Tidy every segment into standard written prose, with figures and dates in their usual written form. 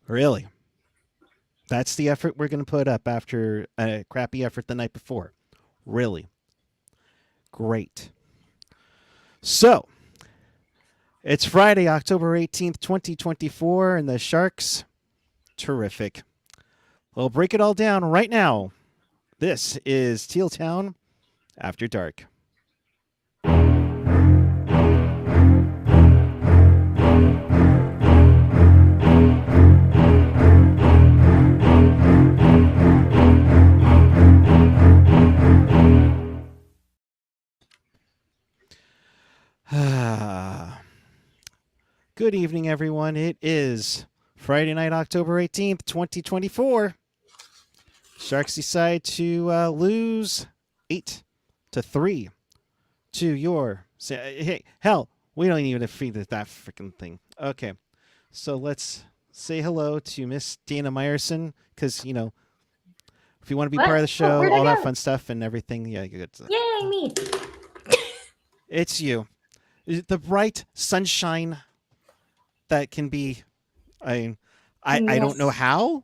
Really? That's the effort we're going to put up after a crappy effort the night before. Really? Great. So, it's Friday, October 18th, 2024, and the Sharks, terrific. We'll break it all down right now. This is Teal Town After Dark. Good evening, everyone. It is Friday night, October 18th, 2024. Sharks decide to lose 8-3 to your... Hey, hell, we don't even defeat that freaking thing. Okay, so let's say hello to Miss Dana Meyerson, because, you know, if you want to be part of the show, all that fun stuff and everything, yeah, good. Yay, me. It's you. The bright sunshine that can be... I don't know how.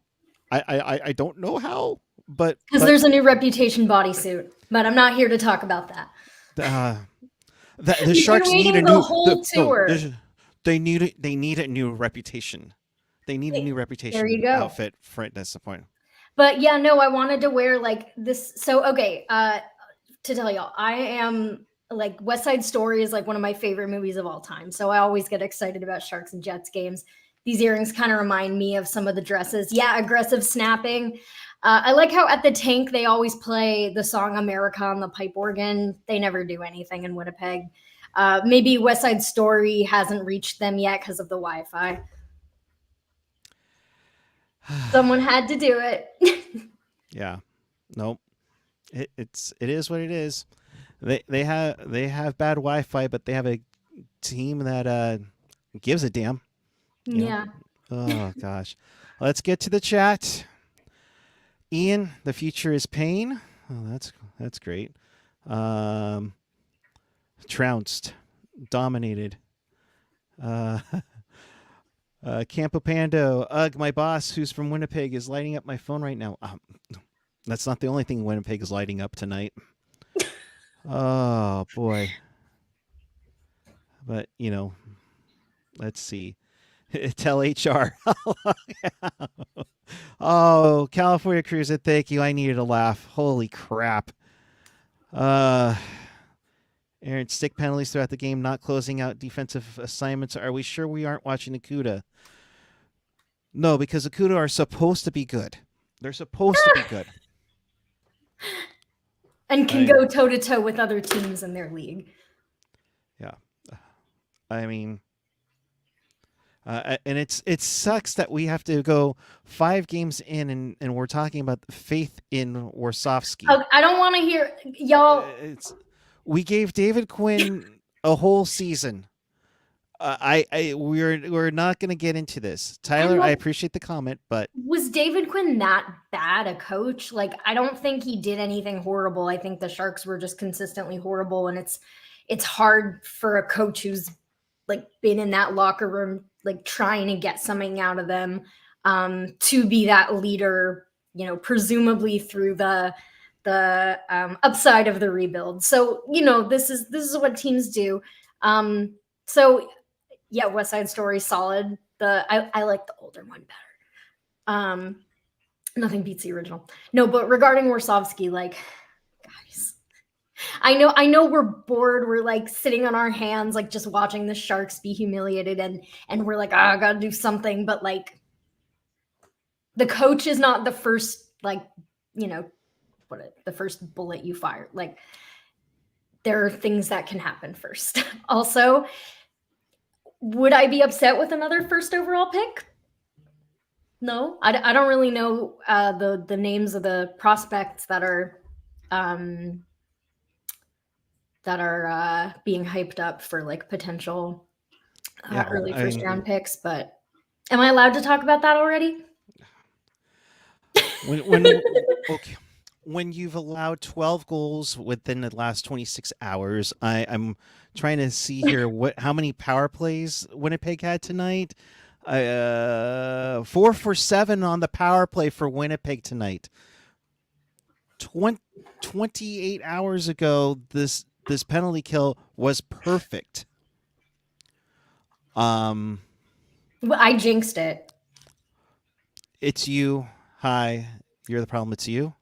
I don't know how, but because there's a new Reputation bodysuit, but I'm not here to talk about that. The Sharks need a new whole tour. They need a new reputation. They need a new reputation there you go. Outfit for it. That's the point. But yeah, no, I wanted to wear like this. So okay, to tell y'all, I am like West Side Story is like one of my favorite movies of all time. So I always get excited about Sharks and Jets games. These earrings kind of remind me of some of the dresses. Yeah, aggressive snapping. I like how at the tank they always play the song America on the pipe organ. They never do anything in Winnipeg. Maybe West Side Story hasn't reached them yet because of the Wi-Fi. Someone had to do it. Yeah. Nope. It is what it is. They have bad Wi-Fi, but they have a team that gives a damn. Yeah. Oh gosh. Let's get to the chat. Ian, the future is pain. Oh, that's great. Trounced, dominated. Campo Pando, ugh, my boss, who's from Winnipeg, is lighting up my phone right now. That's not the only thing Winnipeg is lighting up tonight. Oh boy. But you know, let's see. Tell HR. Oh, California Cruiser, thank you. I needed a laugh. Holy crap. Aaron, stick penalties throughout the game, not closing out defensive assignments. Are we sure we aren't watching Akuda? No, because Akuda are supposed to be good. They're supposed to be good. And can go toe-to-toe with other teams in their league. Yeah. I mean... and it sucks that we have to go 5 games in and we're talking about faith in Warsofsky. I don't want to hear y'all. We gave David Quinn a whole season. We're not going to get into this. Tyler, I appreciate the comment, but was David Quinn that bad a coach? Like, I don't think he did anything horrible. I think the Sharks were just consistently horrible, and it's hard for a coach who's like been in that locker room, like trying to get something out of them, to be that leader, you know, presumably through the upside of the rebuild. So, you know, this is what teams do. So yeah, West Side Story, solid. I like the older one better. Nothing beats the original. No, but regarding Warsofsky, like, guys, I know we're bored. We're like sitting on our hands, like just watching the Sharks be humiliated, and we're like, I gotta do something. But like, the coach is not the first, like, you know, the first bullet you fire. Like, there are things that can happen first. Also, would I be upset with another first overall pick? No, I don't really know the names of the prospects that are being hyped up for like potential early first round picks. But am I allowed to talk about that already? When you've allowed 12 goals within the last 26 hours, I'm trying to see here how many power plays Winnipeg had tonight. 4 for 7 on the power play for Winnipeg tonight. 28 hours ago, this penalty kill was perfect. Well, I jinxed it. It's you. Hi. You're the problem. It's you.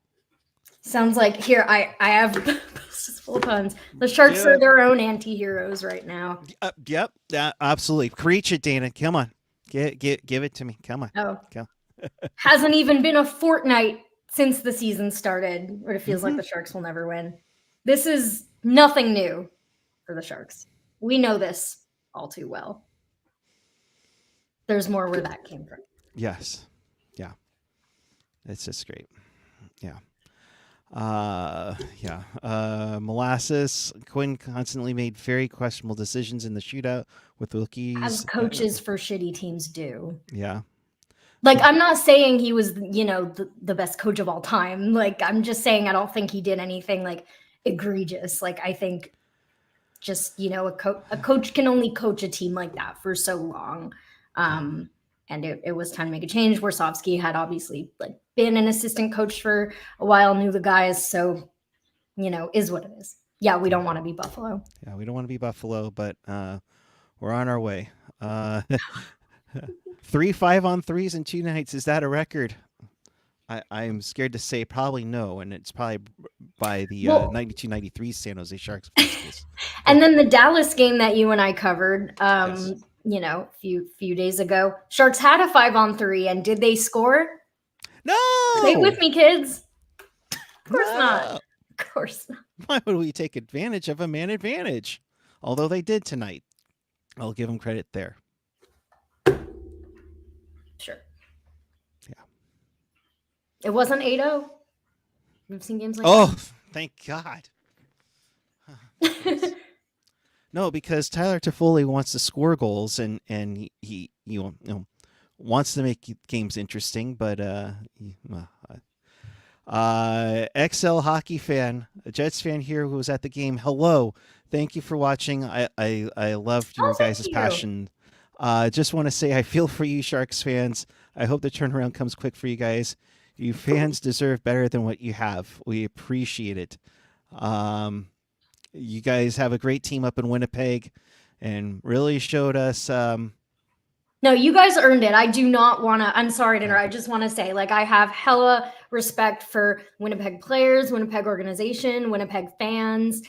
Sounds like here I have this is full of puns. The Sharks are their own anti-heroes right now. Yep. Absolutely. Preach it, Dana. Come on. Give it to me. Come on. Oh. Hasn't even been a fortnight since the season started, where it feels like the Sharks will never win. This is nothing new for the Sharks. We know this all too well. There's more where that came from. Yes. Yeah. It's just great. Yeah. Molasses. Quinn constantly made very questionable decisions in the shootout with rookies. As coaches for shitty teams do. Yeah. Like, I'm not saying he was, the best coach of all time. Like, I'm just saying I don't think he did anything, like, egregious. Like, I think just, a coach can only coach a team like that for so long. And it was time to make a change. Warsawski had obviously, like, been an assistant coach for a while, knew the guys. So, is what it is. Yeah, we don't want to be Buffalo. Yeah, we don't want to be Buffalo, but we're on our way. 3 5-on-3s in 2 nights. Is that a record? I'm scared to say probably no, and it's probably by the 92-93 San Jose Sharks. And then the Dallas game that you and I covered, yes. A few days ago, Sharks had a 5-on-3, and did they score? No. Stay with me, kids. Of course not. Of course not. Why would we take advantage of a man advantage? Although they did tonight. I'll give them credit there. Sure. Yeah. It wasn't 8-0. We've seen games like that. Oh, thank God. No, because Tyler Toffoli wants to score goals and he wants to make games interesting, but XL hockey fan, a Jets fan here who was at the game. Hello. Thank you for watching. I loved your guys' passion. Just want to say I feel for you, Sharks fans. I hope the turnaround comes quick for you guys. You fans deserve better than what you have. We appreciate it. You guys have a great team up in Winnipeg and really showed us. No, you guys earned it. I do not want to. I'm sorry to interrupt. I just want to say, like, I have hella respect for Winnipeg players, Winnipeg organization, Winnipeg fans.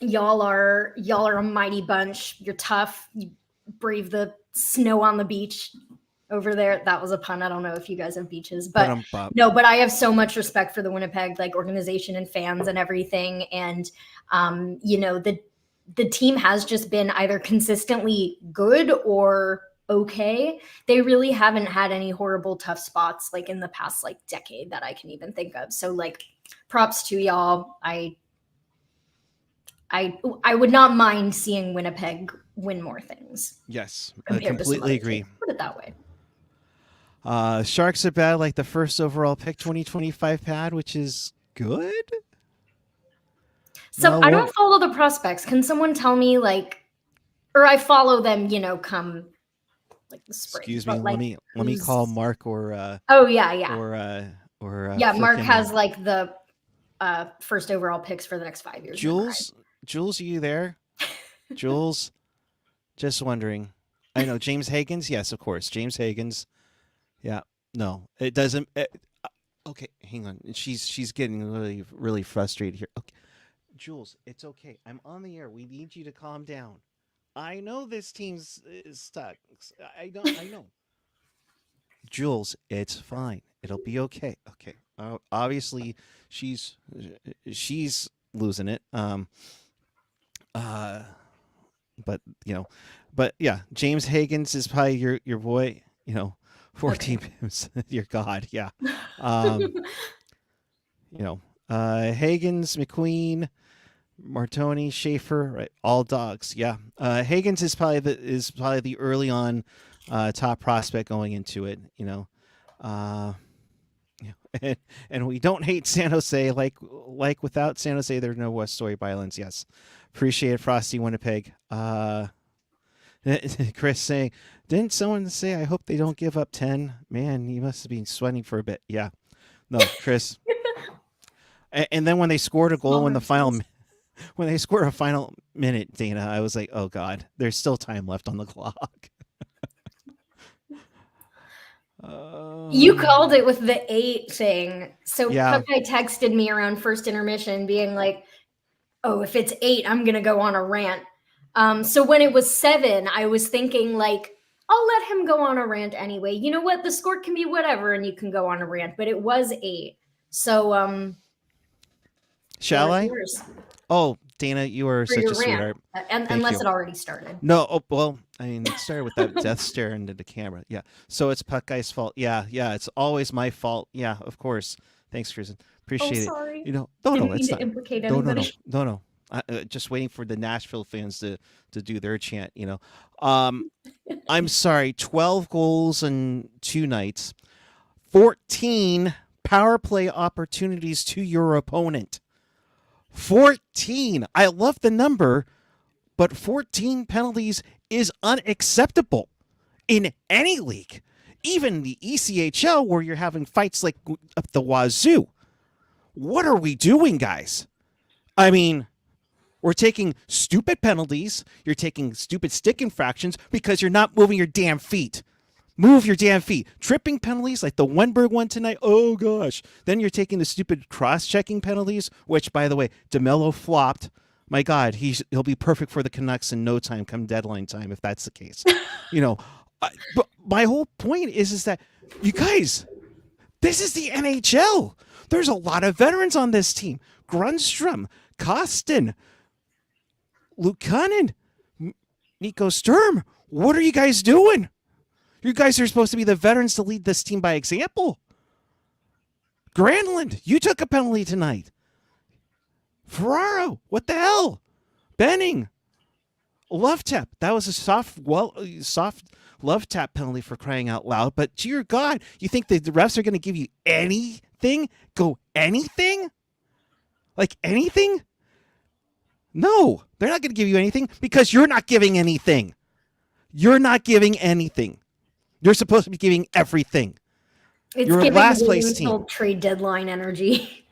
Y'all are a mighty bunch. You're tough. You brave the snow on the beach over there. That was a pun. I don't know if you guys have beaches, but no, but I have so much respect for the Winnipeg, like, organization and fans and everything. And, the team has just been either consistently good or okay. They really haven't had any horrible, tough spots, like, in the past, like, decade that I can even think of. So, like, props to y'all. I would not mind seeing Winnipeg win more things. Yes, I completely agree. Put it that way. Sharks are bad, like the first overall pick 2025 pad, which is good. So I don't follow the prospects. Can someone tell me, like, or I follow them, come like the spring. Excuse me. Like, let me call Mark or. Oh yeah. Or yeah, Mark has like the first overall picks for the next 5 years. Jules, are you there? Jules, just wondering. I know James Hagens. Yes, of course, James Hagens. Yeah, no, it doesn't. Okay, hang on. She's getting really, really frustrated here. Okay, Jules, it's okay. I'm on the air. We need you to calm down. I know this team's stuck. I know. Jules, it's fine. It'll be okay. Okay. Obviously, she's losing it. But yeah, James Hagens is probably your boy. 14 pims. Your God, yeah. Hagens, McQueen, Martoni, Schaefer, right? All dogs. Yeah. Hagens is probably the early on top prospect going into it. And we don't hate San Jose. Like without San Jose, there's no West Story violence. Yes. Appreciate it, Frosty Winnipeg. Chris saying, didn't someone say, I hope they don't give up 10? Man, you must have been sweating for a bit. Yeah. No, Chris. And then when they scored a goal in the final, when they scored a final minute, Dana, I was like, oh God, there's still time left on the clock. You called it with the 8 thing. So Yeah. Puckguy texted me around first intermission being like, oh, if it's 8, I'm going to go on a rant. So when it was 7, I was thinking like, I'll let him go on a rant anyway. You know what? The score can be whatever and you can go on a rant, but it was 8. So, shall I? Oh, Dana, you are such a sweetheart. Unless it already started. No, well, I mean, it started with that death stare into the camera. Yeah. So it's Puckguy's fault. Yeah, it's always my fault. Yeah, of course. Thanks, Kristen. Appreciate sorry. it. No, it's not. Implicate anybody. No. Just waiting for the Nashville fans to do their chant. I'm sorry. 12 goals in 2 nights, 14 power play opportunities to your opponent. 14. I love the number, but 14 penalties is unacceptable in any league, even the ECHL, where you're having fights like up the wazoo. What are we doing, guys? I mean, we're taking stupid penalties. You're taking stupid stick infractions because you're not moving your damn feet. Move your damn feet. Tripping penalties like the Wenberg one tonight. Oh, gosh. Then you're taking the stupid cross-checking penalties, which, by the way, DeMello flopped. My God, he'll be perfect for the Canucks in no time come deadline time if that's the case. But my whole point is that, you guys, this is the NHL. There's a lot of veterans on this team. Grundstrom, Kostin, Luukkonen, Nico Sturm. What are you guys doing? You guys are supposed to be the veterans to lead this team by example. Granlund, you took a penalty tonight. Ferraro, what the hell? Benning, love tap. That was a soft love tap penalty for crying out loud. But dear God, you think the refs are going to give you anything? Go anything? Like anything? No, they're not going to give you anything because you're not giving anything. You're not giving anything. You're supposed to be giving everything. You're a last place team. Trade deadline energy,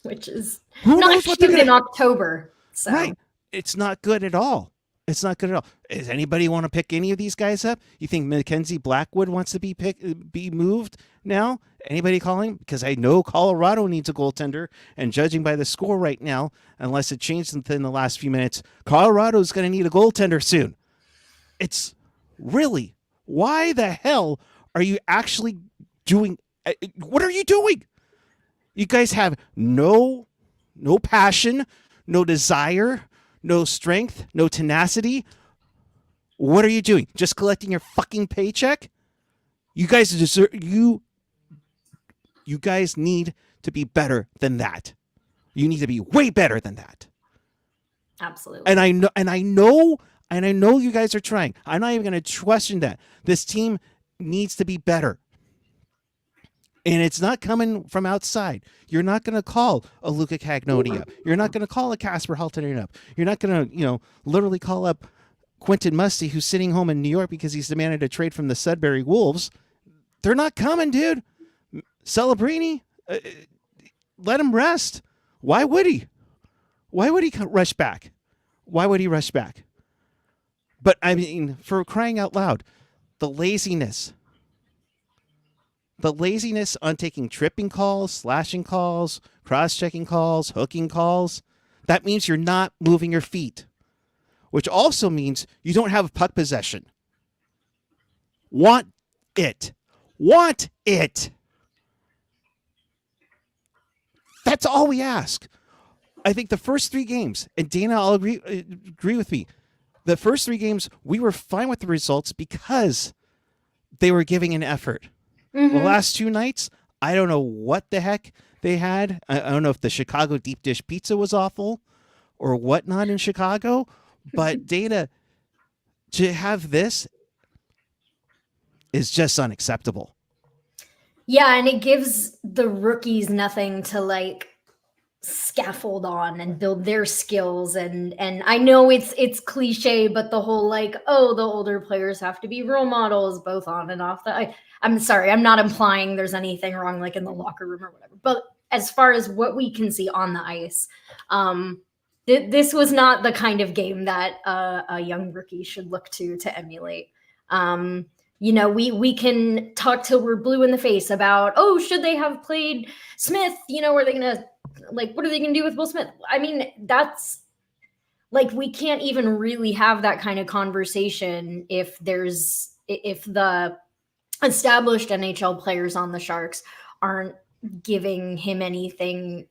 which is not cute in October. So. Right. It's not good at all. It's not good at all. Does anybody want to pick any of these guys up? You think Mackenzie Blackwood wants to be moved now? Anybody calling? Because I know Colorado needs a goaltender, and judging by the score right now, unless it changed within the last few minutes, Colorado's going to need a goaltender soon. It's really, why the hell are you actually doing? What are you doing? You guys have no passion, no desire, no strength, no tenacity. What are you doing? Just collecting your fucking paycheck? You guys deserve you guys need to be better than that. You need to be way better than that. Absolutely. And I know you guys are trying. I'm not even going to question that. This team needs to be better. And it's not coming from outside. You're not going to call a Luca Cagnoni up. You're not going to call a Casper Haltinen up. You're not going to, literally call up Quentin Musty, who's sitting home in New York because he's demanded a trade from the Sudbury Wolves. They're not coming, dude. Celebrini, let him rest. Why would he? Why would he rush back? Why would he rush back? But, I mean, for crying out loud, the laziness on taking tripping calls, slashing calls, cross-checking calls, hooking calls, that means you're not moving your feet, which also means you don't have puck possession. Want it. That's all we ask. I think the first 3 games, and Dana, I'll agree with me, the first 3 games, we were fine with the results because they were giving an effort. Mm-hmm. The last 2 nights, I don't know what the heck they had. I don't know if the Chicago deep dish pizza was awful or whatnot in Chicago, but Dana, to have this is just unacceptable. Yeah, and it gives the rookies nothing to scaffold on and build their skills. And I know it's cliche, but the whole like, oh, the older players have to be role models both on and off I'm sorry, I'm not implying there's anything wrong like in the locker room or whatever, but as far as what we can see on the ice, this was not the kind of game that a young rookie should look to emulate. We can talk till we're blue in the face about, oh, should they have played Smith? Are they gonna, like, what are they gonna do with Will Smith? I mean, that's like, we can't even really have that kind of conversation if the established NHL players on the Sharks aren't giving him anything,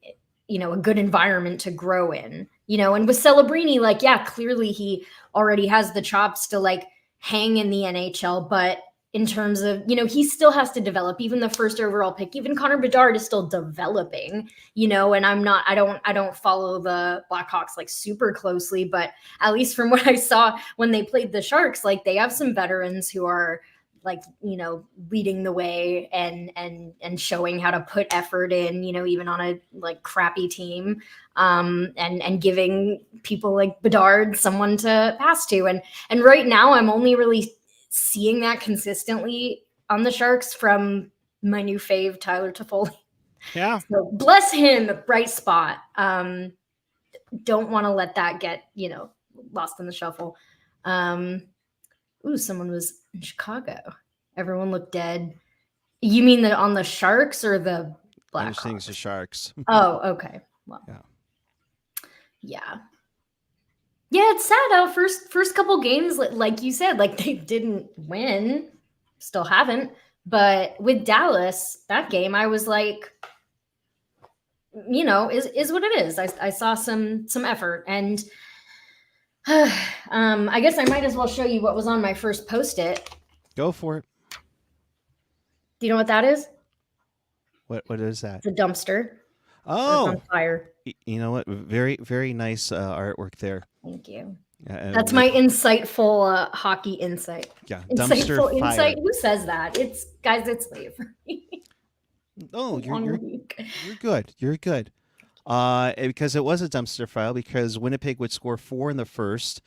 a good environment to grow in, and with Celebrini, like, yeah, clearly he already has the chops to like hang in the NHL, but in terms of, he still has to develop. Even the first overall pick, even Connor Bedard is still developing, and I don't follow the Blackhawks like super closely, but at least from what I saw when they played the Sharks, like they have some veterans who are like, leading the way and showing how to put effort in, even on a like crappy team, and giving people like Bedard someone to pass to. And right now I'm only really seeing that consistently on the Sharks from my new fave, Tyler Toffoli. Yeah. So bless him, bright spot. Don't want to let that get, lost in the shuffle. Ooh, someone was in Chicago. Everyone looked dead. You mean that on the Sharks or the Blackhawks? I'm saying the Sharks. Oh, okay. Well, yeah. It's sad. First couple games, like you said, like they didn't win, still haven't. But with Dallas, that game, I was like, is what it is. I saw some effort, and I guess I might as well show you what was on my first Post-it. Go for it. Do you know what that is? What is that? It's a dumpster. Oh, it's on fire. You know what? Very, very nice artwork there. Thank you. That's my insightful hockey insight. Yeah, insightful dumpster insight. fire. Who says that? It's slavery. Oh, you're good. You're good. Because it was a dumpster fire because Winnipeg would score 4 in the first.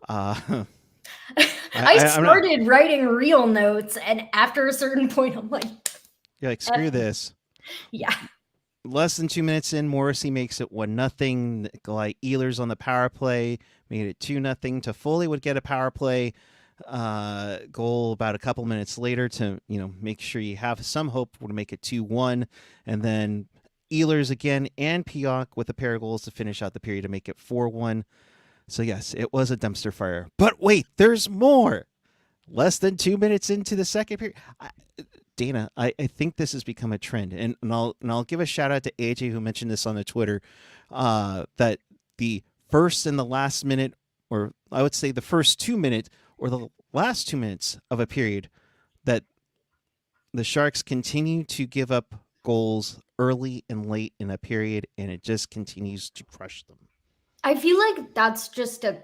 I started writing real notes, and after a certain point, I'm like, you're like, screw this. Yeah. Less than 2 minutes in, Morrissey makes it 1-0. Nikolai Ehlers on the power play made it 2-0. Toffoli would get a power play goal about a couple minutes later to make sure you have some hope to make it 2-1, and then Ehlers again and Pionk with a pair of goals to finish out the period to make it 4-1. So yes, it was a dumpster fire. But wait, there's more. Less than 2 minutes into the second period, Dana, I think this has become a trend, and I'll give a shout out to AJ who mentioned this on the Twitter, that the first and the last minute, or I would say the first 2 minutes or the last 2 minutes of a period, that the Sharks continue to give up goals early and late in a period, and it just continues to crush them. I feel like that's just a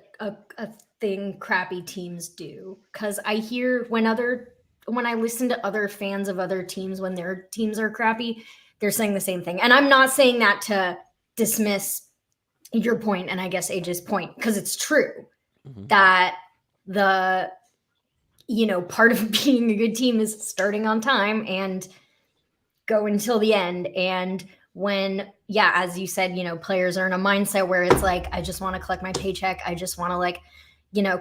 thing crappy teams do, because I hear when I listen to other fans of other teams when their teams are crappy, they're saying the same thing. And I'm not saying that to dismiss your point and I guess AJ's point, because it's true that the part of being a good team is starting on time and go until the end. And when, as you said, players are in a mindset where it's like, I just want to collect my paycheck. I just want to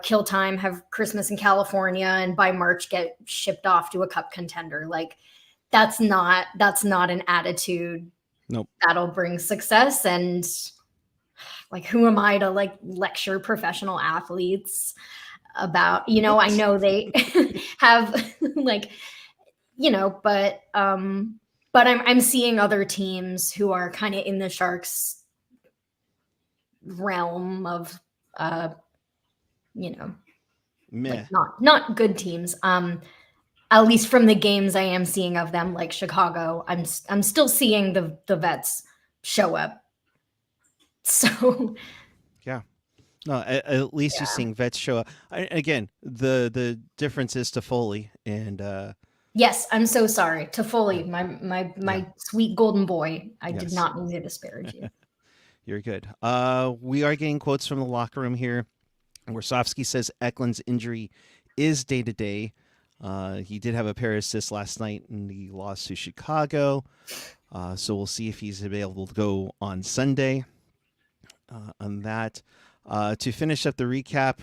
kill time, have Christmas in California, and by March get shipped off to a cup contender. Like that's not an attitude. Nope. That'll bring success. And like, who am I to like lecture professional athletes about, I know they have like, but I'm seeing other teams who are kind of in the Sharks realm of, like not good teams. At least from the games I am seeing of them, like Chicago, I'm still seeing the vets show up. So yeah, no, at least you're seeing vets show up. Again, the difference is Toffoli and. Yes, I'm so sorry. Toffoli, my sweet golden boy. I did not mean to disparage you. You're good. We are getting quotes from the locker room here. Warsofsky says Eklund's injury is day to day. He did have a pair of assists last night in the loss to Chicago. So we'll see if he's available to go on Sunday. On that, to finish up the recap,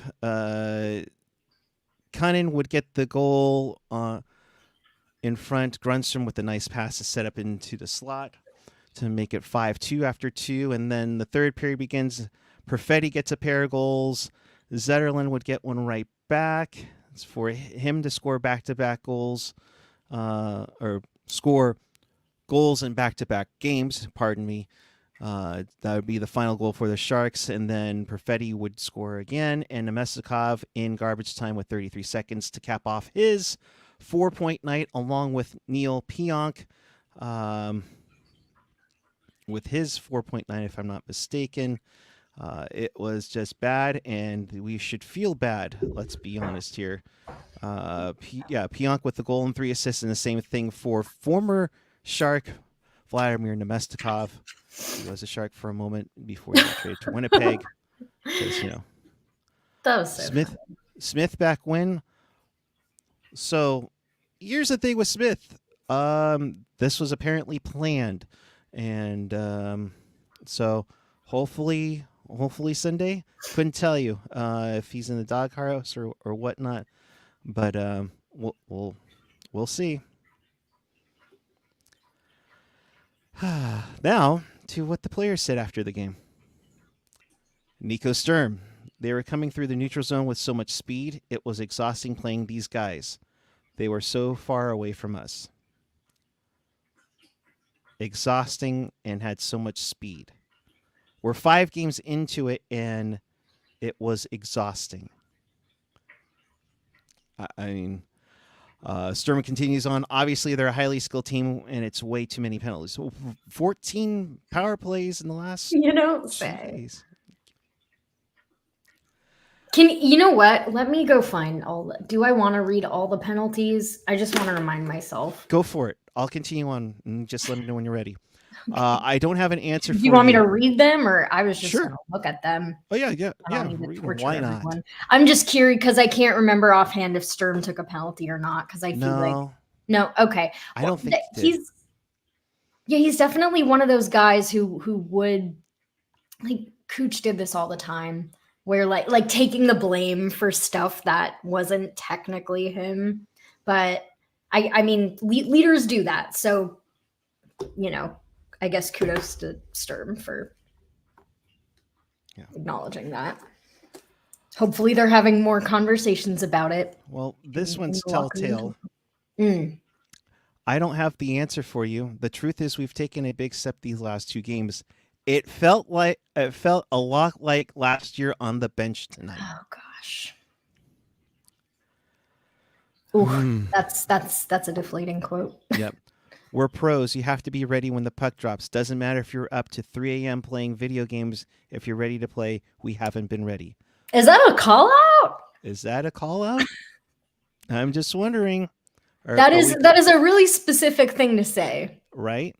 Cunnin would get the goal in front. Grunstrom with a nice pass to set up into the slot to make it 5-2 after 2. And then the third period begins. Perfetti gets a pair of goals. Zetterlund would get one right back. It's for him to score back-to-back goals, or score goals in back-to-back games, pardon me. That would be the final goal for the Sharks, and then Perfetti would score again, and Namestikov in garbage time with 33 seconds to cap off his 4-point night, along with Neal Pionk with his 4-point night, if I'm not mistaken. It was just bad, and we should feel bad. Let's be honest here. Pionk with the goal and 3 assists, and the same thing for former Shark Vladimir Namestikov. He was a Shark for a moment before he got traded to Winnipeg. Because, that was so Smith back when. So here's the thing with Smith. This was apparently planned, and so hopefully Sunday. Couldn't tell you if he's in the doghouse or whatnot, but we'll see. Now to what the players said after the game. Nico Sturm. They were coming through the neutral zone with so much speed, it was exhausting playing these guys. They were so far away from us. Exhausting and had so much speed. We're 5 games into it, and it was exhausting. I mean, Sturman continues on. Obviously, they're a highly skilled team, and it's way too many penalties. 14 power plays in the last 2 days. You know what? Let me go find do I want to read all the penalties? I just want to remind myself. Go for it. I'll continue on, and just let me know when you're ready. I don't have an answer for you. Do you want me to read them, or I was just going to look at them? Oh, yeah. Why not? Everyone. I'm just curious because I can't remember offhand if Sturm took a penalty or not, because I feel like... No, okay. I don't think he's definitely one of those guys who would... Like, Cooch did this all the time, where like taking the blame for stuff that wasn't technically him. But, I mean, leaders do that, so, I guess kudos to Sturm for acknowledging that. Hopefully they're having more conversations about it. Well, this one's telltale. I don't have the answer for you. The truth is we've taken a big step these last 2 games. It felt a lot like last year on the bench tonight. Oh gosh. Ooh, that's a deflating quote. Yep. We're pros. You have to be ready when the puck drops. Doesn't matter if you're up to 3 a.m. playing video games. If you're ready to play, we haven't been ready. Is that a call out? Is that a call out? I'm just wondering. That is a really specific thing to say. Right?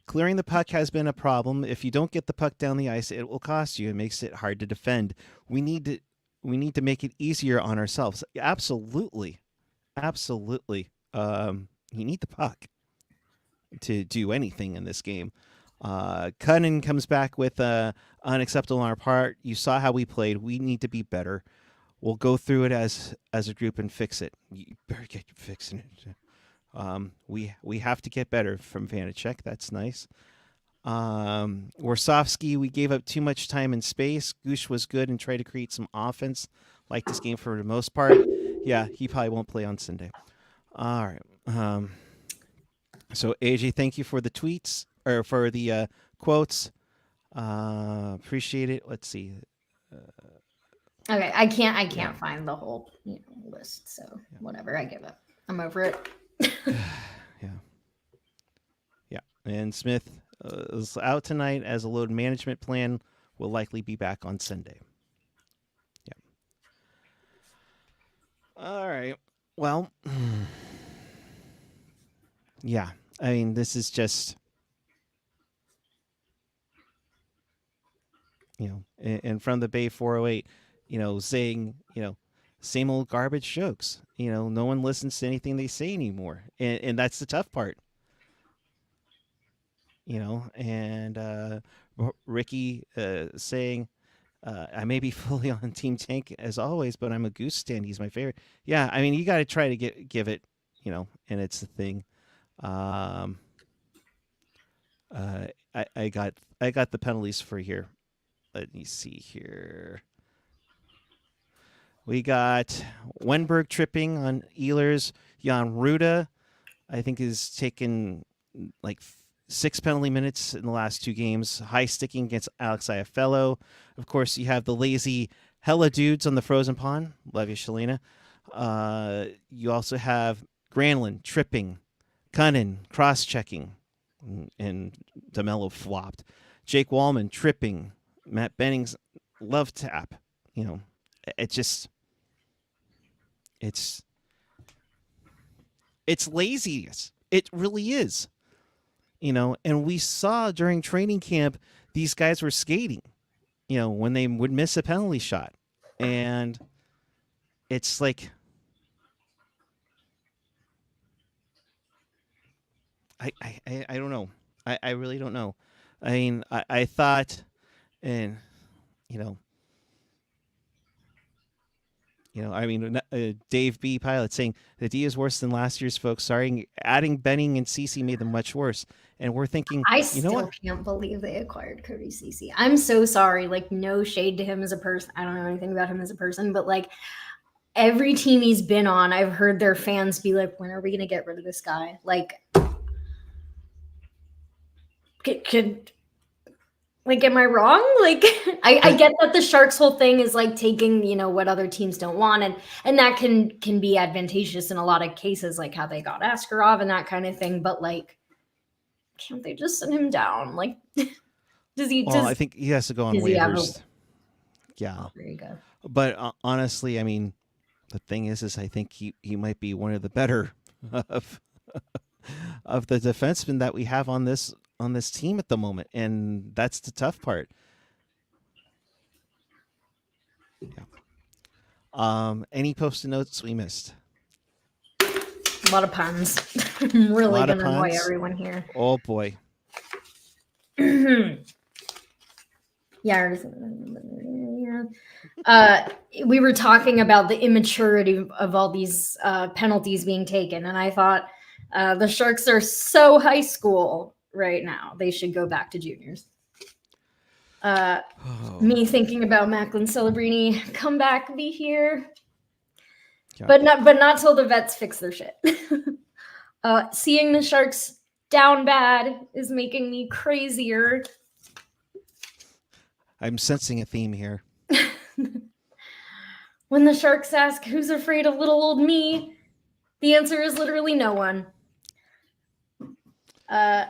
Clearing the puck has been a problem. If you don't get the puck down the ice, it will cost you. It makes it hard to defend. We need to make it easier on ourselves. Absolutely. You need the puck to do anything in this game. Cunnin comes back with unacceptable on our part. You saw how we played. We need to be better. We'll go through it as a group and fix it. You better get fixing it. We have to get better from Vanacek. That's nice. Warsofsky, we gave up too much time and space. Goosh was good and tried to create some offense. Like this game for the most part. Yeah, he probably won't play on Sunday. All right. So AJ, thank you for the tweets or for the quotes. Appreciate it. Let's see. Okay, I can't find the whole list. So whatever, I give up. I'm over it. Yeah. And Smith is out tonight as a load management plan. Will likely be back on Sunday. Yeah. All right. Well. Yeah. I mean, this is just and from the Bay 408, saying, same old garbage jokes. No one listens to anything they say anymore. And that's the tough part. And Ricky saying, I may be fully on Team Tank as always, but I'm a Goose stand. He's my favorite. Yeah, I mean, you got to try to give it, and it's the thing. I got the penalties for here. Let me see here. We got Wenberg tripping on Ehlers. Jan Ruda, I think, is taken like 6 penalty minutes in the last 2 games. High sticking against Alex Iafello. Of course, you have the lazy hella dudes on the frozen pond. Love you, Shalina. You also have Granlund tripping, Cunnin cross-checking, and DeMello flopped. Jake Wallman tripping, Matt Bennings love tap. It's laziness. It really is. And we saw during training camp, these guys were skating, when they would miss a penalty shot. And it's like, I don't know. I really don't know. I mean, I thought, and, Dave B. Pilot saying the D is worse than last year's, folks. Sorry, adding Benning and Cece made them much worse. And we're thinking, I still can't believe they acquired Cody Cece. I'm so sorry. Like, no shade to him as a person. I don't know anything about him as a person, but like every team he's been on, I've heard their fans be like, when are we going to get rid of this guy? Like, am I wrong? Like, I get that the Sharks' whole thing is like taking, what other teams don't want, and that can be advantageous in a lot of cases, like how they got Askarov and that kind of thing. But like, can't they just send him down? Like, does he? Well, I think he has to go on waivers. Yeah. Oh, there you go. But honestly, I mean, the thing is I think he might be one of the better of the defensemen that we have on this team at the moment, and that's the tough part. Yeah. Any post-it notes we missed? A lot of puns. I'm really going to annoy everyone here. Oh, boy. Yeah. We were talking about the immaturity of all these penalties being taken, and I thought the Sharks are so high school right now. They should go back to juniors. Me thinking about Macklin Celebrini, come back, be here. Yeah. But not till the vets fix their shit. Seeing the Sharks down bad is making me crazier. I'm sensing a theme here. When the Sharks ask who's afraid of little old me, the answer is literally no one. Oh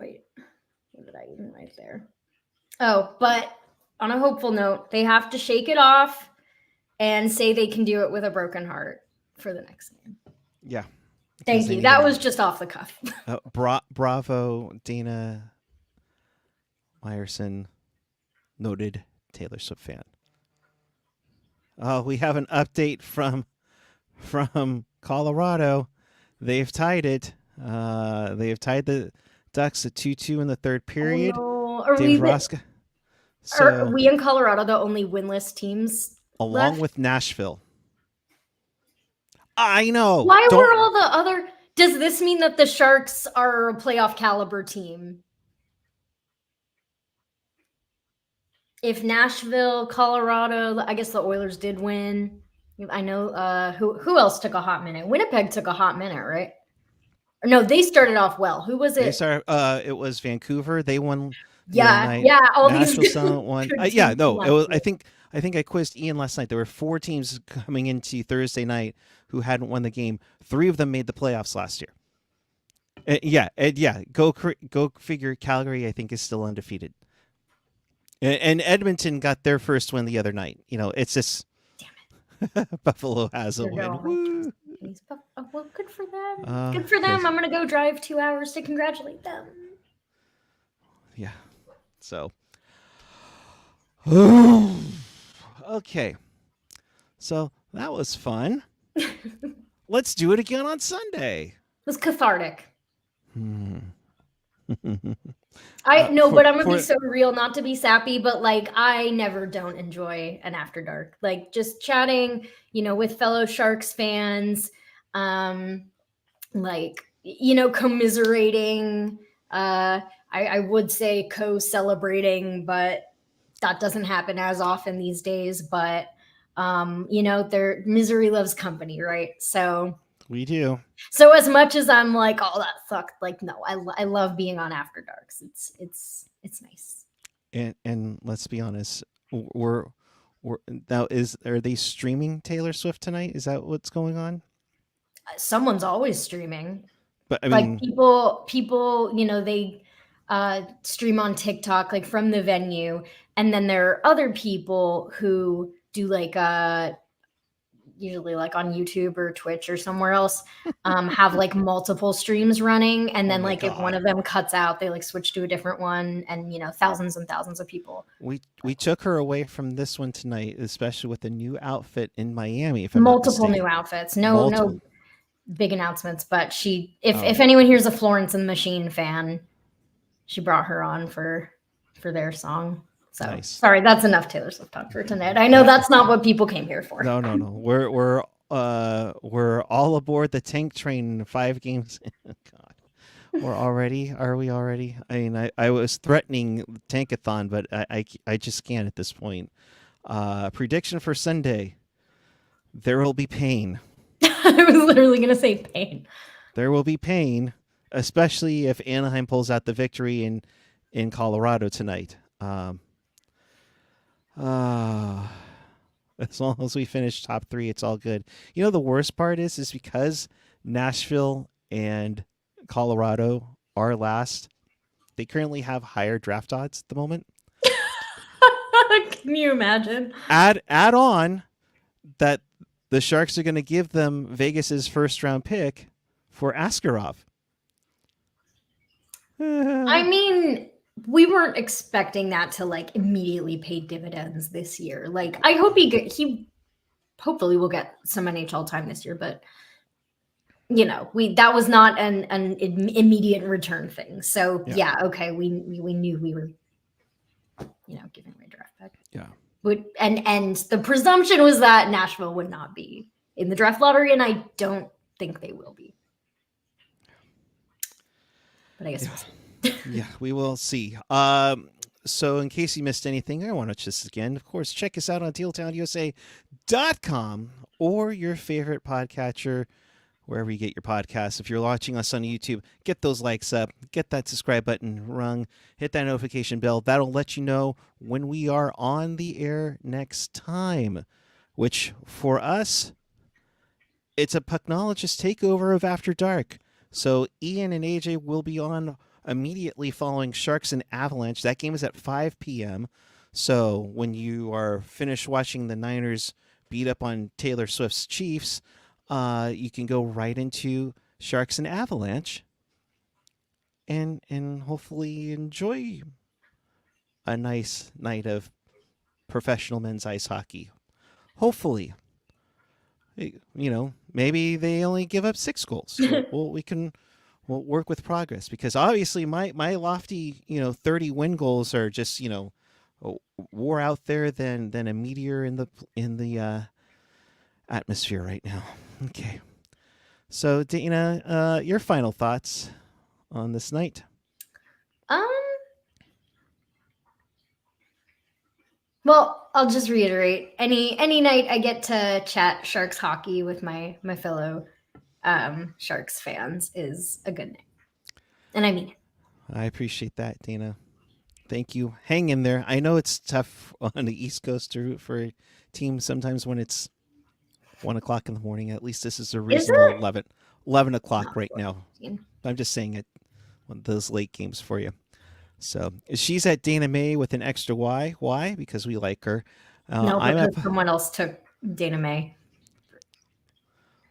wait, what did I even write there? Oh, but on a hopeful note, they have to shake it off and say they can do it with a broken heart for the next game. Yeah. Thank you. That was just off the cuff. Bravo, Dana Meyerson, noted Taylor Swift fan. Oh, we have an update from Colorado. They've tied it. They have tied the Ducks at 2-2 in the third period. Oh, no. Are we in Colorado the only winless teams along left? with Nashville? I know. Why were all the other... Does this mean that the Sharks are a playoff caliber team? If Nashville, Colorado, I guess the Oilers did win. I know who else took a hot minute? Winnipeg took a hot minute, right? No, they started off well. Who was it? It was Vancouver. They won. Yeah. All Nashville these won. I think I quizzed Ian last night. There were 4 teams coming into Thursday night who hadn't won the game. 3 of them made the playoffs last year. Go figure. Calgary, I think, is still undefeated. And Edmonton got their first win the other night. It's just Buffalo has a win. Woo. Well, good for them. Good for them. I'm going to go drive 2 hours to congratulate them. Yeah. So, okay. So that was fun. Let's do it again on Sunday. It was cathartic. Hmm. I no, For but I'm gonna be for so real, not to be sappy, but like I never don't enjoy an after dark. Like just chatting, with fellow Sharks fans, like commiserating. I would say co-celebrating, but that doesn't happen as often these days. But their misery loves company, right? So we do. so as much as I'm like, oh, that sucked. Like, no, I love being on After Darks. It's nice. And let's be honest, we're now are they streaming Taylor Swift tonight? Is that what's going on? Someone's always streaming. But I Like mean, people, they stream on TikTok, like from the venue, and then there are other people who do like usually like on YouTube or Twitch or somewhere else, have like multiple streams running. And oh then my like if one god. of them cuts out, they like switch to a different one, and thousands and thousands of people. We took her away from this one tonight, especially with a new outfit in Miami, if I'm not Multiple mistaken. new outfits. Multiple. No big announcements, but if Oh, anyone here's a Florence and the Machine fan, she brought her on for their song. So nice. sorry, that's enough Taylor Swift talk for tonight. I know that's not what people came here for. No. We're all aboard the tank train. 5 games. God. Are we already? I mean, I was threatening Tankathon, but I just can't at this point. Prediction for Sunday: there will be pain. I was literally going to say pain. There will be pain, especially if Anaheim pulls out the victory in Colorado tonight. As long as we finish top 3, it's all good. The worst part is because Nashville and Colorado are last. They currently have higher draft odds at the moment. Can you imagine? Add on that the Sharks are going to give them Vegas's first round pick for Askarov. I mean, we weren't expecting that to like immediately pay dividends this year. Like, I hope he hopefully will get some NHL time this year, but that was not an immediate return thing. So yeah okay, we knew we were giving away draft pick. Yeah. And the presumption was that Nashville would not be in the draft lottery, and I don't think they will be. But I guess we'll see. Yeah, we will see. So in case you missed anything, I want to just again, of course, check us out on tealtownusa.com or your favorite podcatcher, wherever you get your podcasts. If you're watching us on YouTube, get those likes up, get that subscribe button rung, hit that notification bell. That'll let you know when we are on the air next time, which for us, it's a Pucknologist takeover of After Dark. So Ian and AJ will be on immediately following Sharks and Avalanche. That game is at 5 p.m. So when you are finished watching the Niners beat up on Taylor Swift's Chiefs, you can go right into Sharks and Avalanche and hopefully enjoy a nice night of professional men's ice hockey. Hopefully. Maybe they only give up 6 goals. We'll work with progress, because obviously my lofty 30 win goals are just more out there than a meteor in the atmosphere right now. Okay, so Dana, your final thoughts on this night? Well, I'll just reiterate, any night I get to chat Sharks hockey with my fellow Sharks fans is a good night. And I mean it. I appreciate that, Dana. Thank you. Hang in there. I know it's tough on the East Coast to root for a team sometimes when it's 1 o'clock in the morning. At least this is a reasonable 11 o'clock right now. I'm just saying it, one of those late games for you. So she's at Dana May with an extra Y. Why? Because we like her. No, because someone else took Dana May.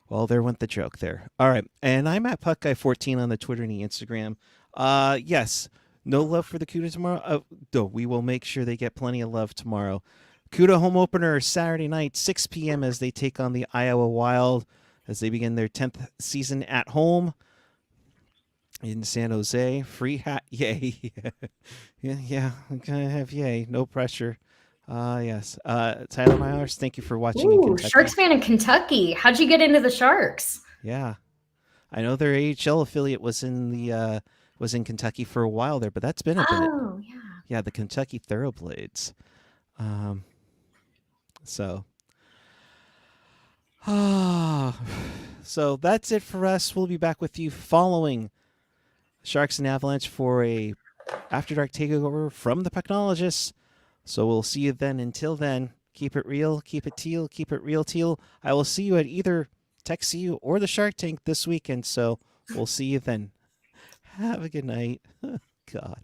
Well, there went the joke there. All right. And I'm at Puckguy14 on the Twitter and the Instagram. Yes, No love for the CUDA tomorrow? No, we will make sure they get plenty of love tomorrow. CUDA home opener Saturday night, 6 p.m. as they take on the Iowa Wild as they begin their 10th season at home in San Jose. Free hat, yay. yeah, I'm going to have yay. No pressure. Yes. Tyler Myers, thank you for watching in Kentucky. Sharks fan in Kentucky. How'd you get into the Sharks? Yeah. I know their AHL affiliate was in Kentucky for a while there, but that's been a bit. Oh, yeah. Yeah, the Kentucky Thoroughblades. So that's it for us. We'll be back with you following Sharks and Avalanche for a After Dark takeover from the Pucknologists. So we'll see you then. Until then, keep it real, keep it teal, keep it real teal. I will see you at either TechCU or the Shark Tank this weekend. So we'll see you then. Have a good night. God.